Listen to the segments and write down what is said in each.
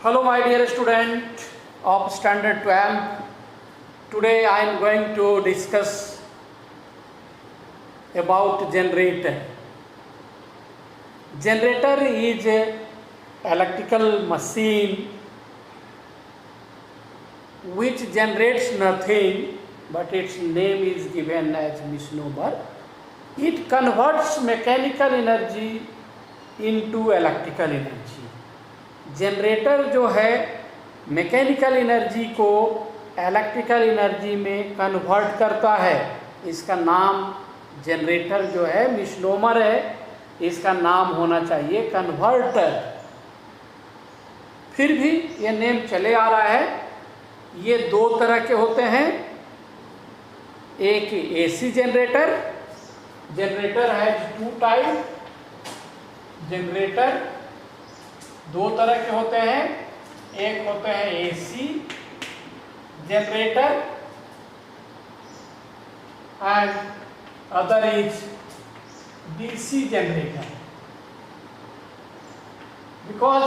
Hello my dear student of standard 12. Today I am going to discuss about generator. Generator is a electrical machine which generates nothing, but its name is given as misnomer. It converts mechanical energy into electrical energy. Generator जो है mechanical energy को electrical energy में convert करता है। इसका नाम generator जो है मिसनोमर है, इसका नाम होना चाहिए कन्वर्टर। फिर भी ये नेम चले आ रहा है। ये दो तरह के होते हैं, एक AC generator, generator has two type. जनरेटर दो तरह के होते हैं, एक होते हैं AC generator and other is DC generator. Because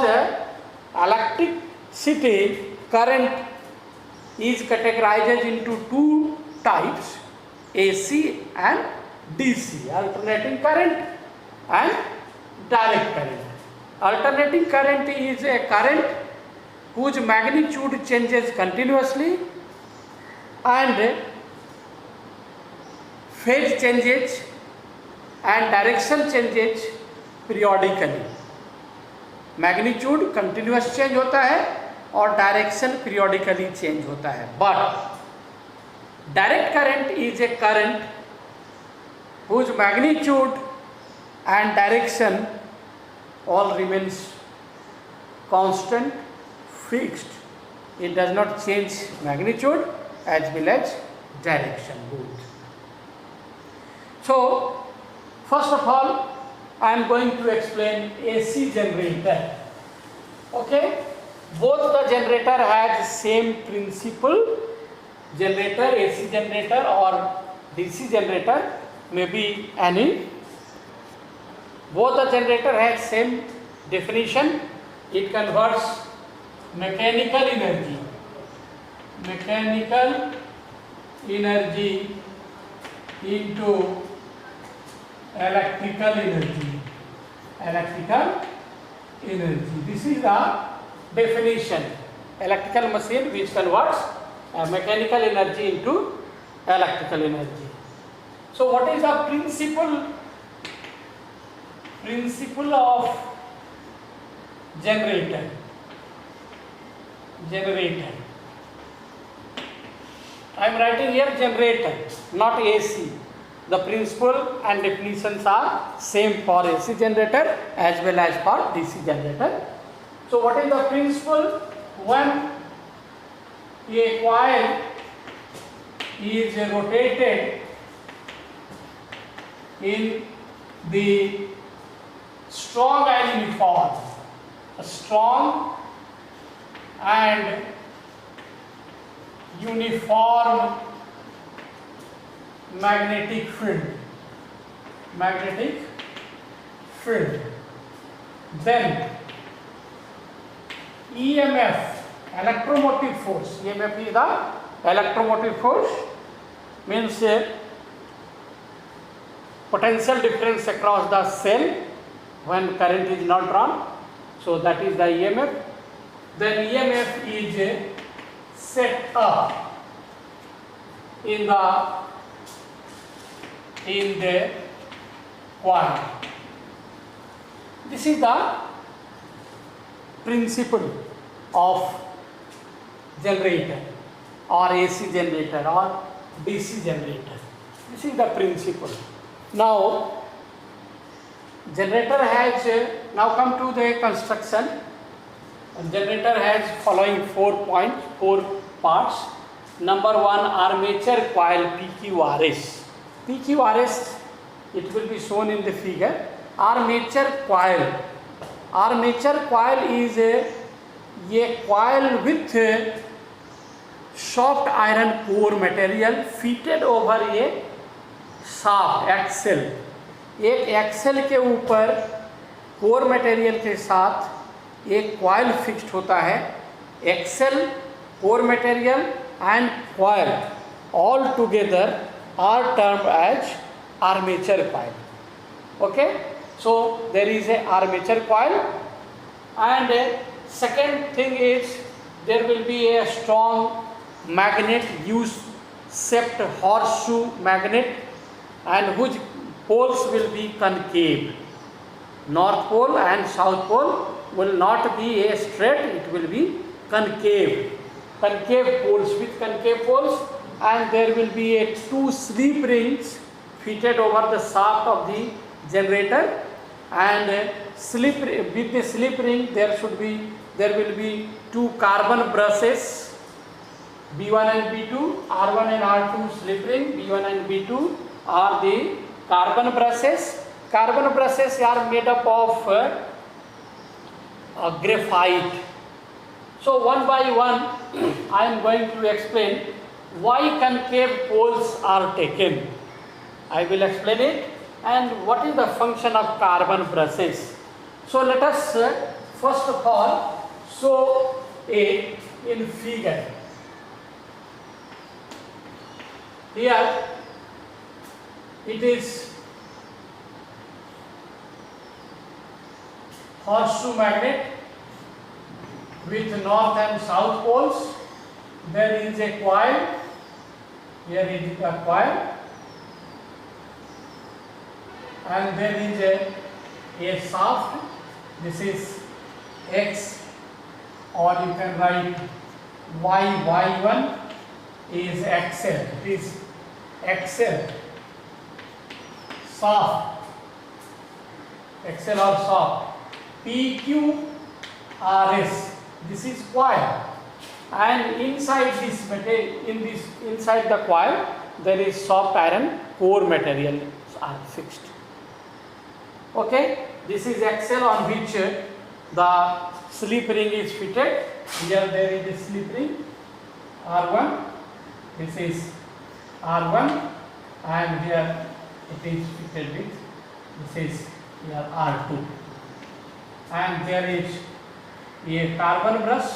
electricity current is categorized into two types, AC and DC, alternating current and direct current. Alternating current is a current whose magnitude changes continuously and phase changes and direction changes periodically. Magnitude continuous change होता है और direction periodically change होता है। But direct current is a current whose magnitude and direction all remains constant, fixed. It does not change magnitude as well as direction both. So first of all I am going to explain AC generator. Okay, both the generator has same principle. Generator, AC generator or DC generator may be any. Both the generator has same definition. It converts mechanical energy into electrical energy. This is the definition. Electrical machine which converts mechanical energy into electrical energy. So what is the principle of generator? I am writing here generator, not AC. The principle and definitions are same for AC generator as well as for DC generator. So what is the principle? When a coil is rotated in the strong and uniform, a strong and uniform magnetic field, then EMF, electromotive force, EMF is the electromotive force, means potential difference across the cell when current is not drawn, so that is the EMF. Then EMF is set up in the coil. This is the principle of generator or AC generator or DC generator. This is the principle. Now generator has, now come to the construction. Generator has following 4 parts. Number 1, armature coil PQRS. PQRS, it will be shown in the figure. Armature coil is a coil with soft iron core material fitted over a shaft axle. एक Excel के ऊपर core material के साथ एक coil fixed होता है, axle, core material and coil all together are termed as armature coil. Okay, so there is a armature coil, and second thing is there will be a strong magnet U-shaped horseshoe magnet, and whose poles will be concave. North pole and south pole will not be a straight, it will be concave. Concave poles, with concave poles, and there will be a 2 slip rings fitted over the shaft of the generator, and with the slip ring there will be 2 carbon brushes, B1 and B2, R1 and R2 slip ring, B1 and B2 are the carbon brushes. Carbon brushes are made up of graphite. So one by one I am going to explain why concave poles are taken. I will explain it, and what is the function of carbon brushes. So let us first of all show it in figure. Here it is horseshoe magnet with north and south poles. There is a coil. Here is a coil, and there is a shaft. This is X, or you can write Y. Y1 is axle. It is axle, shaft, axle or shaft. PQRS. This is coil. And inside this material, inside the coil, there is soft iron core material are fixed. Okay, this is axle on which the slip ring is fitted. Here there is a slip ring R1. This is R1, and here it is fitted with, this is here R2, and there is a carbon brush.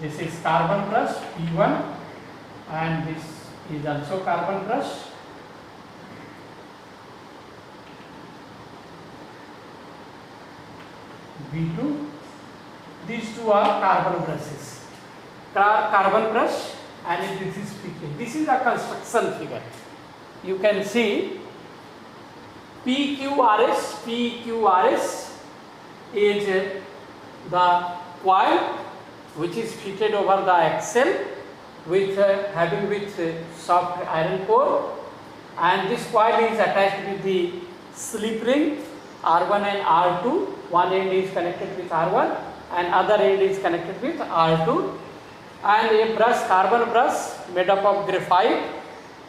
This is carbon brush P1, and this is also carbon brush. B2. These two are carbon brushes. Carbon brush, and this is fitted. This is a construction figure. You can see PQRS. PQRS is the coil which is fitted over the axle with having with soft iron core, and this coil is attached with the slip ring R1 and R2. One end is connected with R1 and other end is connected with R2, and a brush, carbon brush made up of graphite.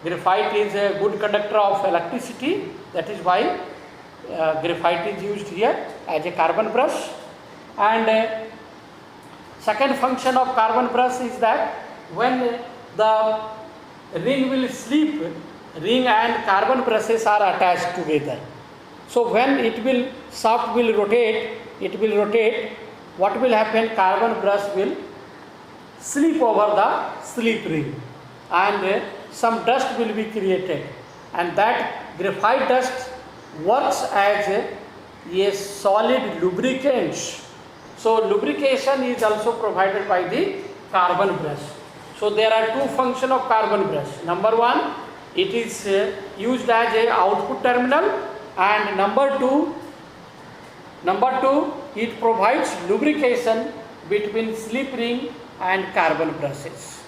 Graphite is a good conductor of electricity, that is why graphite is used here as a carbon brush. And second function of carbon brush is that when the ring will slip, ring and carbon brushes are attached together. So when shaft will rotate, what will happen? Carbon brush will slip over the slip ring, and some dust will be created, and that graphite dust works as a solid lubricant. So lubrication is also provided by the carbon brush. So there are two functions of carbon brush. Number one, it is used as a output terminal, and number two, it provides lubrication between slip ring and carbon brushes.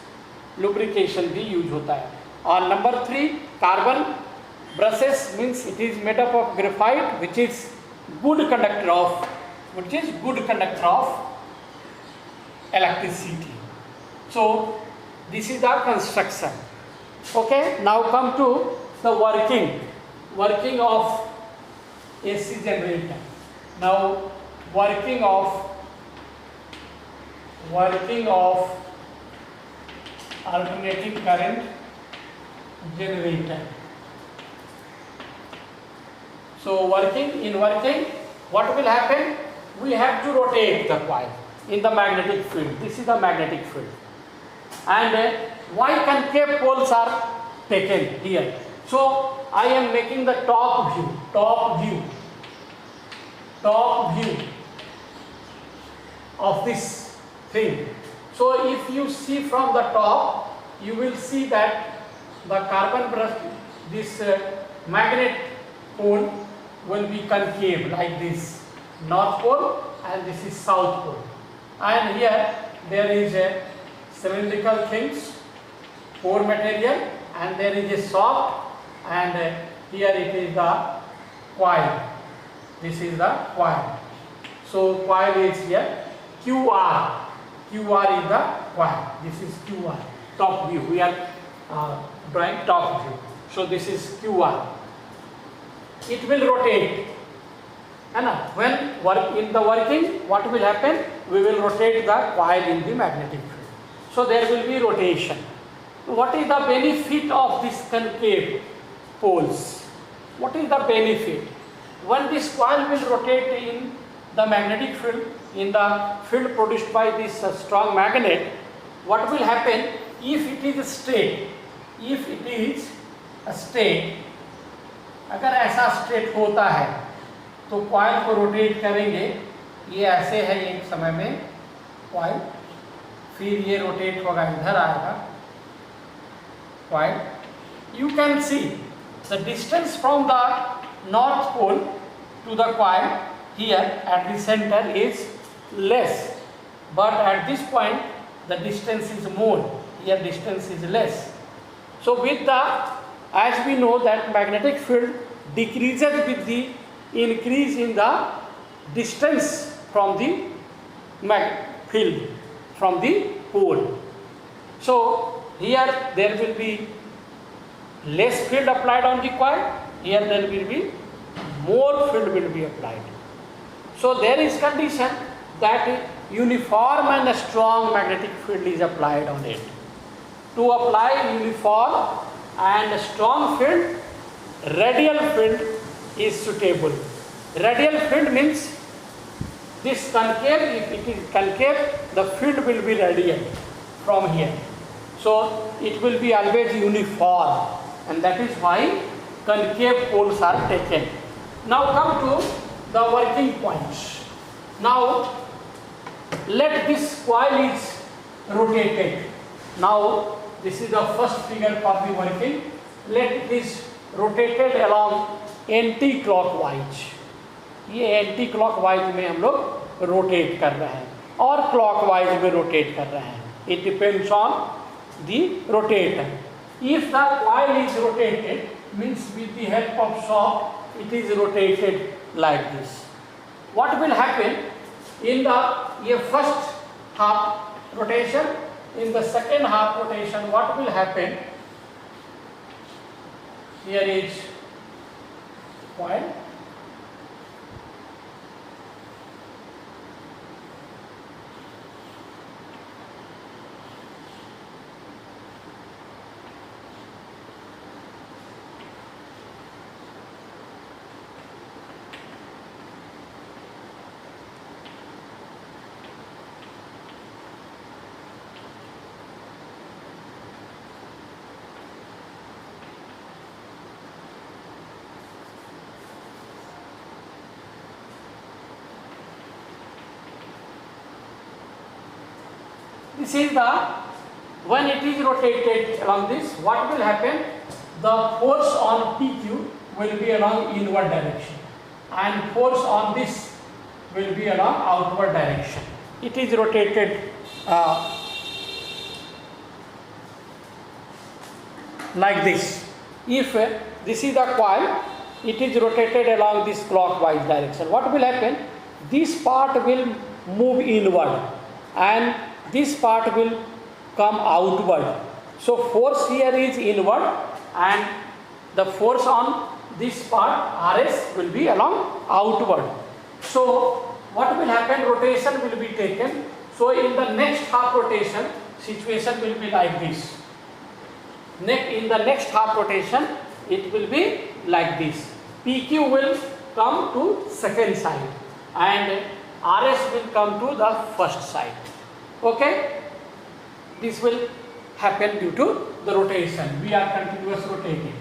Lubrication भी use होता है. और number 3, carbon brushes means it is made up of graphite, which is good conductor of electricity. So this is the construction. Okay, now come to the working of AC generator. Now working of alternating current generator. So working, what will happen? we have to rotate the coil in the magnetic field. This is the magnetic field. And why concave poles are taken here? So I am making the top view of this thing. So if you see from the top, you will see that the carbon brush, this magnet pole will be concave like this, north pole, and this is south pole. And here there is a cylindrical things, core material, and there is a soft, and here it is the coil. This is the coil. So coil is here, QR. QR is the coil. This is QR. Top view. We are drawing top view. So this is QR. It will rotate. And when in the working, what will happen? We will rotate the coil in the magnetic field. So there will be rotation. What is the benefit of this concave poles? What is the benefit? When this coil will rotate in the magnetic field, in the field produced by this strong magnet, what will happen if it is straight? If it is straight, अगर ऐसा straight होता है तो coil को rotate करेंगे, ये ऐसे है एक समय में कॉइल, फिर ये रोटेट होगा, इधर आएगा coil. You can see the distance from the north pole to the coil here at the center is less, but at this point the distance is more. Here distance is less. So with the, as we know that magnetic field decreases with the increase in the distance from the field, from the pole. So here there will be less field applied on the coil, here there will be more field will be applied. So there is condition that uniform and strong magnetic field is applied on it. To apply uniform and strong field, radial field is suitable. Radial field means this concave, if it is concave, the field will be radial from here. So it will be always uniform, and that is why concave poles are taken. Now come to the working points. Now let this coil is rotated. Now this is the first figure for the working. Let it is rotated along anti-clockwise. ये anti clockwise में हम लोग rotate कर रहे हैं और clockwise में rotate कर रहे हैं. It depends on the rotator. If the coil is rotated means with the help of shock it is rotated like this. What will happen in the first half rotation? In the second half rotation, what will happen? Here is coil. This is the, when it is rotated along this, what will happen? The force on PQ will be along inward direction and force on this will be along outward direction. It is rotated like this. If this is the coil, it is rotated along this clockwise direction. What will happen? This part will move inward and this part will come outward. So force here is inward and the force on this part RS will be along outward. So what will happen? Rotation will be taken. So in the next half rotation, situation will be like this. In the next half rotation, it will be like this. PQ will come to second side and RS will come to the first side. Okay? This will happen due to the rotation. We are continuous rotating.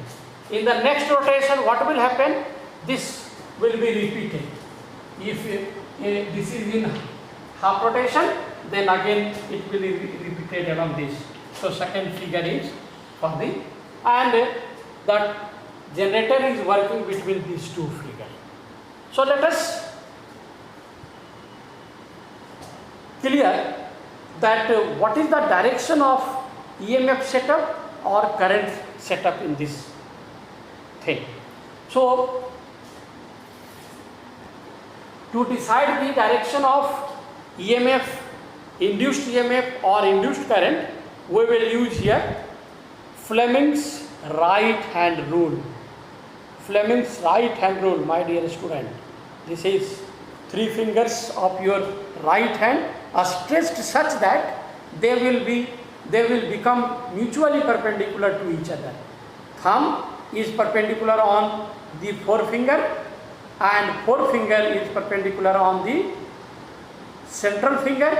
In the next rotation, what will happen? This will be repeated. If this is in half rotation, then again it will be repeated along this. So second figure is for the, and that generator is working between these two figures. So let us clear that what is the direction of EMF setup or current setup in this thing. So to decide the direction of EMF, induced EMF or induced current, we will use here Fleming's right hand rule. Fleming's right hand rule, my dear student. This is three fingers of your right hand are stretched such that they will become mutually perpendicular to each other. Thumb is perpendicular on the forefinger and forefinger is perpendicular on the central finger.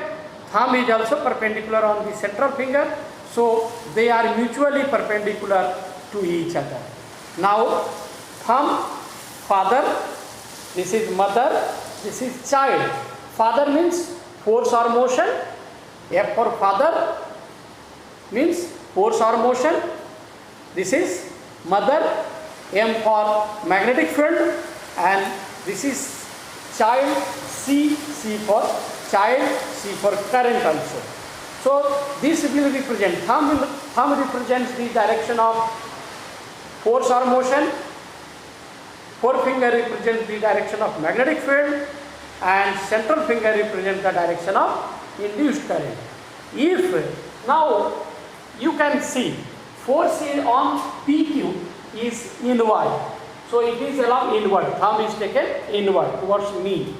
Thumb is also perpendicular on the central finger. So they are mutually perpendicular to each other. Now thumb, father, this is mother, this is child. Father means force or motion. F for father means force or motion. This is mother. M for magnetic field, and this is child. C for child, C for current also. So this will represent, thumb represents the direction of force or motion, forefinger represents the direction of magnetic field, and central finger represents the direction of induced current. If now you can see force on PQ is inward, so it is along inward, thumb is taken inward towards me,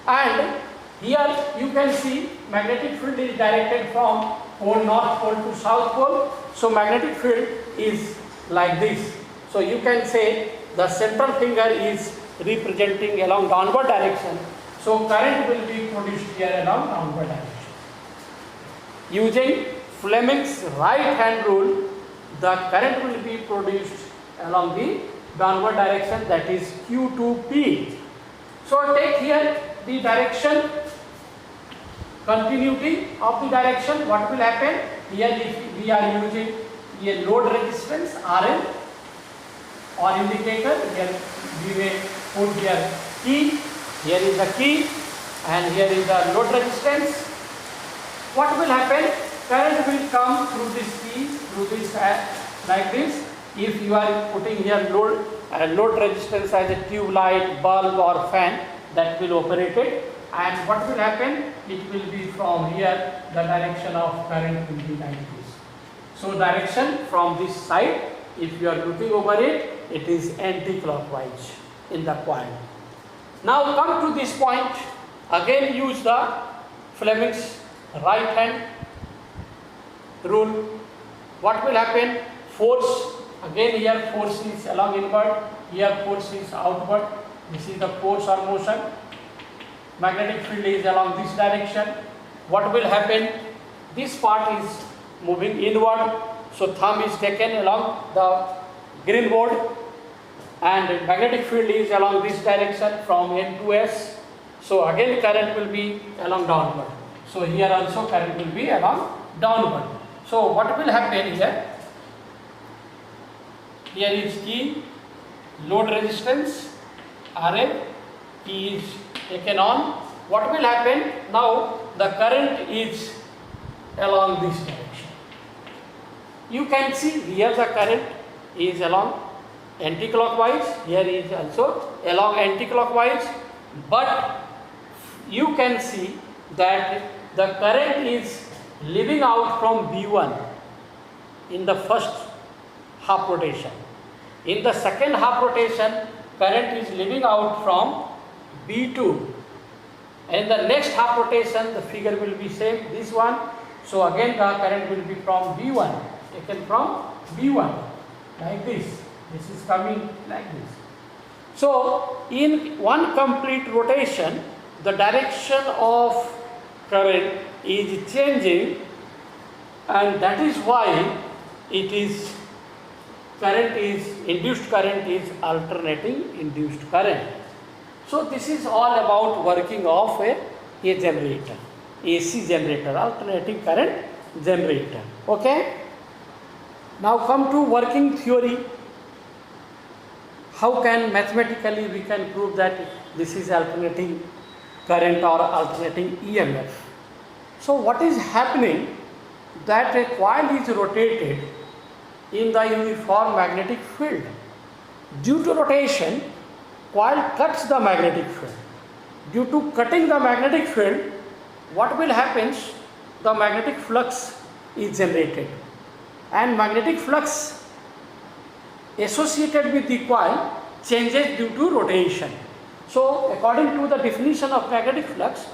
and here you can see magnetic field is directed from pole north pole to south pole, so magnetic field is like this. So you can say the central finger is representing along downward direction, so current will be produced here along downward direction. Using Fleming's right hand rule, the current will be produced along the downward direction, that is Q to P. So take here the direction, continuity of the direction. What will happen? Here if we are using a load resistance RL or indicator, here we may put here key, here is the key, and here is the load resistance. What will happen? Current will come through this key, through this like this. If you are putting here load resistance as a tube light, bulb or fan, that will operate it. And what will happen? It will be from here, the direction of current will be like this. So direction from this side, if you are looking over it, it is anti-clockwise in the coil. Now come to this point, again use the Fleming's right hand rule. What will happen? Force, again here force is along inward, here force is outward. This is the force or motion. Magnetic field is along this direction. What will happen? This part is moving inward, so thumb is taken along the green board, and magnetic field is along this direction from N to S. So again current will be along downward. So here also current will be along downward. So what will happen here? Here is key, load resistance, RL, key is taken on. What will happen? Now the current is along this direction. You can see here the current is along anti-clockwise, here is also along anti-clockwise, but you can see that the current is leaving out from B1 in the first half rotation. In the second half rotation, current is leaving out from B2. And the next half rotation, the figure will be same, this one. So again the current will be from B1, taken from B1, like this. This is coming like this. So in one complete rotation, the direction of current is changing, and that is why it is induced current is alternating induced current. So this is all about working of a generator, AC generator, alternating current generator. Okay. Now come to working theory. How can mathematically we can prove that this is alternating current or alternating EMF? So what is happening, that a coil is rotated in the uniform magnetic field. Due to rotation, coil cuts the magnetic field. Due to cutting the magnetic field, what will happen? The magnetic flux is generated, and magnetic flux associated with the coil changes due to rotation. So according to the definition of magnetic flux,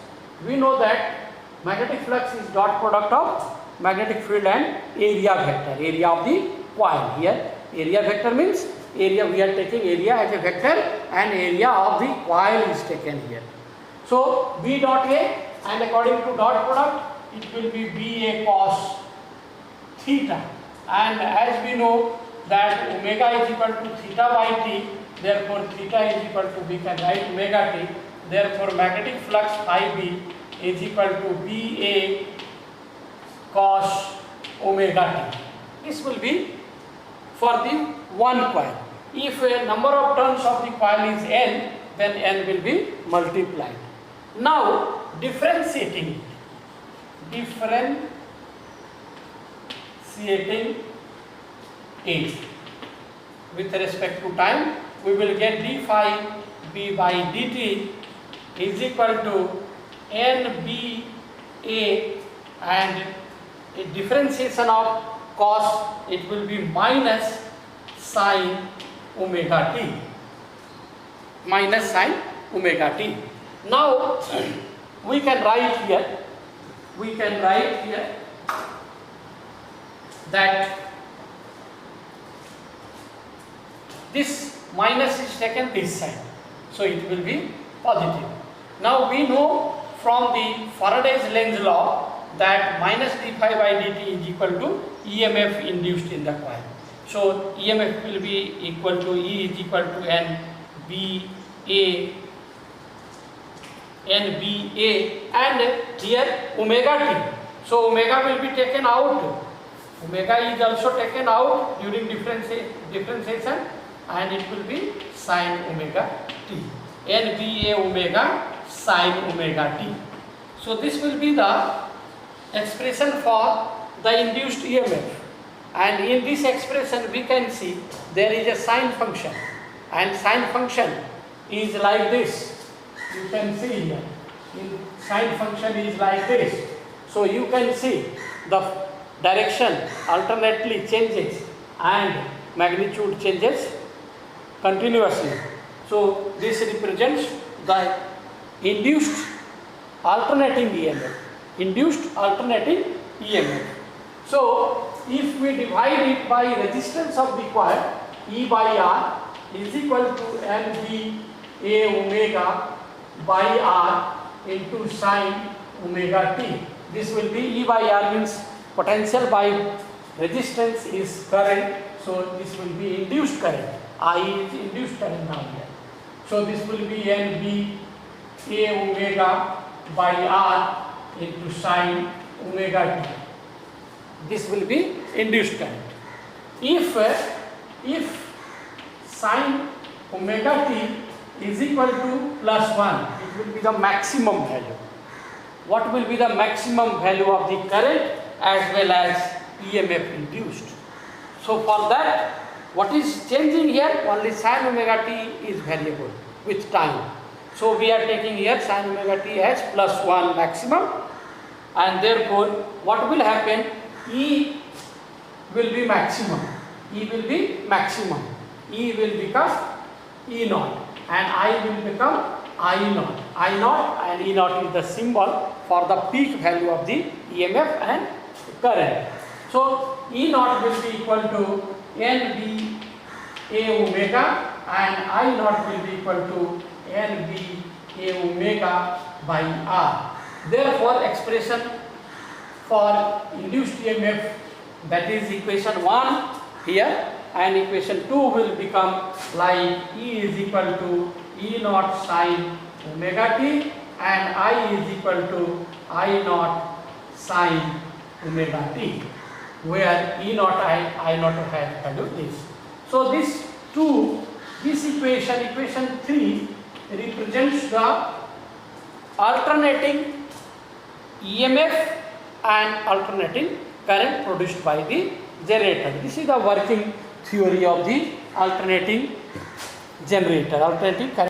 we know that magnetic flux is dot product of magnetic field and area vector, area of the coil. Here area vector means area, we are taking area as a vector, and area of the coil is taken here. So B dot A, and according to dot product it will be BA cos theta, and as we know that omega is equal to theta by t, therefore theta is equal to, we can write omega t, therefore magnetic flux phi B is equal to BA cos omega t. This will be for the one coil. If a number of turns of the coil is n, then n will be multiplied. Now differentiating it with respect to time, we will get d phi b by dt is equal to nba, and a differentiation of cos, it will be minus sine omega t, minus sine omega t. Now we can write here that this minus is taken this side, so it will be positive. Now we know from the Faraday's Lenz law that minus d phi by dt is equal to EMF induced in the coil. So EMF will be equal to E is equal to NBA, and here omega t. So omega will be taken out. Omega is also taken out during differentiation, and it will be sine omega t. NBA omega sine omega t. So this will be the expression for the induced EMF, and in this expression we can see there is a sine function, and sine function is like this. You can see here, sine function is like this. So you can see the direction alternately changes and magnitude changes continuously. So this represents the induced alternating EMF. So if we divide it by resistance of the coil, E by R is equal to NBA omega by R into sine omega t. This will be E by R means potential by resistance is current, so this will be induced current. I is induced current now here. So this will be NBA omega by R into sine omega t. This will be induced current. If sine omega t is equal to plus 1, it will be the maximum value. What will be the maximum value of the current as well as EMF induced? So for that, what is changing here? Only sine omega t is variable with time. So we are taking here sine omega t as plus 1 maximum, and therefore what will happen? E will be maximum. E will become E naught, and I will become I naught. I naught and E naught is the symbol for the peak value of the EMF and current. So E naught will be equal to NBA omega, and I naught will be equal to NBA omega by R. Therefore, expression for induced EMF, that is equation 1 here, and equation 2 will become like E is equal to E naught sine omega t and I is equal to I naught sine omega t, where E naught I naught has value is. So this equation 3 represents the alternating EMF and alternating current produced by the generator. This is the working theory of the alternating generator, alternating current.